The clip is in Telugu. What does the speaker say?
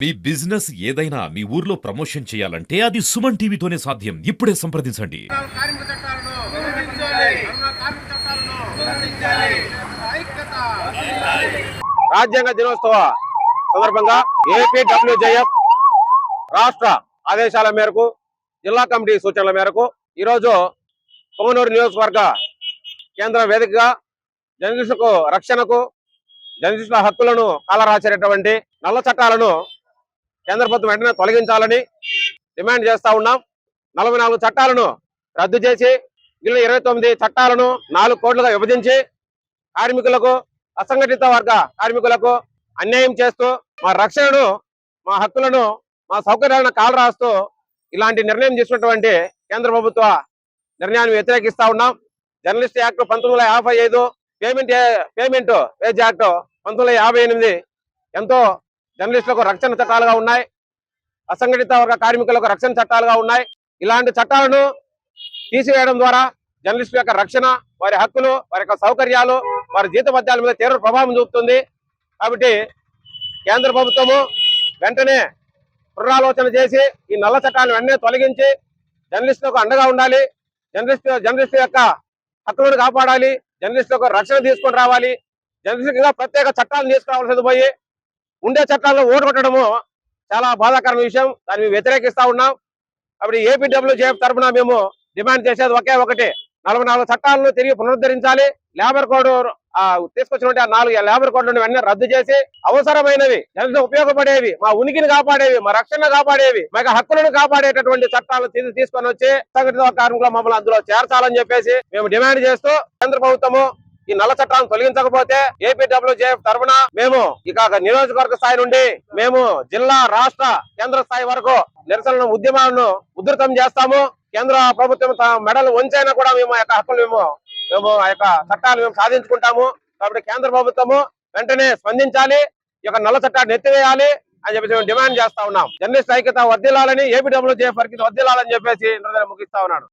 మీ బిజినెస్ ఏదైనా మీ ఊర్లో ప్రమోషన్ చేయాలంటే అది సుమన్ టీవీతోనే సాధ్యం. ఇప్పుడే సంప్రదించండి. కార్మిక చట్టాలను గౌరవించాలి. కార్మిక చట్టాలను గౌరవించాలి. ఐక్యత. రాజ్యాంగ దినోత్సవ సందర్భంగా ఏపీడబ్ల్యూజేఎఫ్ రాష్ట్ర ఆదేశాల మేరకు జిల్లా కమిటీ సూచనల మేరకు ఈరోజు పొంగనూరు నియోజకవర్గ కేంద్ర వేదికగా జర్నలిస్టులకు రక్షణకు జర్నలిస్టుల హక్కులను కాలరాచేటటువంటి నల్ల చట్టాలను కేంద్ర ప్రభుత్వం వెంటనే తొలగించాలని డిమాండ్ చేస్తా ఉన్నాం. 44 చట్టాలను రద్దు చేసి మిగిలిన 29 చట్టాలను 4 కోట్లుగా విభజించి కార్మికులకు, అసంఘటిత వర్గ కార్మికులకు అన్యాయం చేస్తూ మా రక్షణను, మా హక్కులను, మా సౌకర్యాలను కాలరాస్తూ ఇలాంటి నిర్ణయం తీసుకున్నటువంటి కేంద్ర ప్రభుత్వ నిర్ణయాన్ని వ్యతిరేకిస్తా ఉన్నాం. Journalist act 1955, payment wage act 1958 ఎంతో జర్నలిస్టులకు రక్షణ చట్టాలుగా ఉన్నాయి. అసంఘటిత వర్గ కార్మికులకు రక్షణ చట్టాలుగా ఉన్నాయి. ఇలాంటి చట్టాలను తీసివేయడం ద్వారా జర్నలిస్టుల యొక్క రక్షణ, వారి హక్కులు, వారి యొక్క సౌకర్యాలు, వారి జీతభత్యాల మీద తీవ్ర ప్రభావం చూపుతుంది. కాబట్టి కేంద్ర ప్రభుత్వము వెంటనే పునరాలోచన చేసి ఈ నల్ల చట్టాలను వెంటనే తొలగించి జర్నలిస్టులకు అండగా ఉండాలి. జర్నలిస్టు యొక్క హక్కులను కాపాడాలి. జర్నలిస్టులకు రక్షణ తీసుకొని రావాలి. జర్నలిస్టులుగా ప్రత్యేక చట్టాలను తీసుకురావాల్సింది పోయి ఉండే చట్టాలను ఓడగొట్టడము చాలా బాధాకరమైన విషయం. దాన్ని వ్యతిరేకిస్తా ఉన్నాం. అప్పుడు ఏపీడబ్ల్యూజేఎఫ్ తరఫున మేము డిమాండ్ చేసేది ఒకే ఒకటి, 44 చట్టాలను తిరిగి పునరుద్ధరించాలి. లేబర్ కోడ్ తీసుకొచ్చినటువంటి ఆ 4 లేబర్ కోడ్లను వెంటనే రద్దు చేసి అవసరమైనవి, జనంతో ఉపయోగపడేవి, మా ఉనికిని కాపాడేవి, మా రక్షణ కాపాడేవి, మా హక్కులను కాపాడేటటువంటి చట్టాలను తీసుకొని వచ్చి సంఘటిత కార్మికుల మమ్మల్ని అందులో చేర్చాలని చెప్పేసి మేము డిమాండ్ చేస్తూ కేంద్ర ప్రభుత్వము ఈ నల్ల చట్టాలను తొలగించకపోతే ఏపీడబ్ల్యూజేఎఫ్ తరఫున మేము ఇక నియోజకవర్గ స్థాయి నుండి మేము జిల్లా, రాష్ట్ర, కేంద్ర స్థాయి వరకు నిరసన ఉద్యమాలను ఉధృతం చేస్తాము. కేంద్ర ప్రభుత్వం మెడలు వంచైనా కూడా మేము ఆ యొక్క హక్కులు మేము ఆ యొక్క చట్టాలు మేము సాధించుకుంటాము. కాబట్టి కేంద్ర ప్రభుత్వము వెంటనే స్పందించాలి, ఈ యొక్క నల్ల చట్టాన్ని ఎత్తివేయాలి అని చెప్పేసి మేము డిమాండ్ చేస్తా ఉన్నాం. జర్నలిస్ట్ ఐక్యత వర్ధిల్లాలని, ఏపీడబ్ల్యూజేఎఫ్ వర్గీయత వర్ధిల్లాలని చెప్పేసి ముగిస్తా ఉన్నాడు.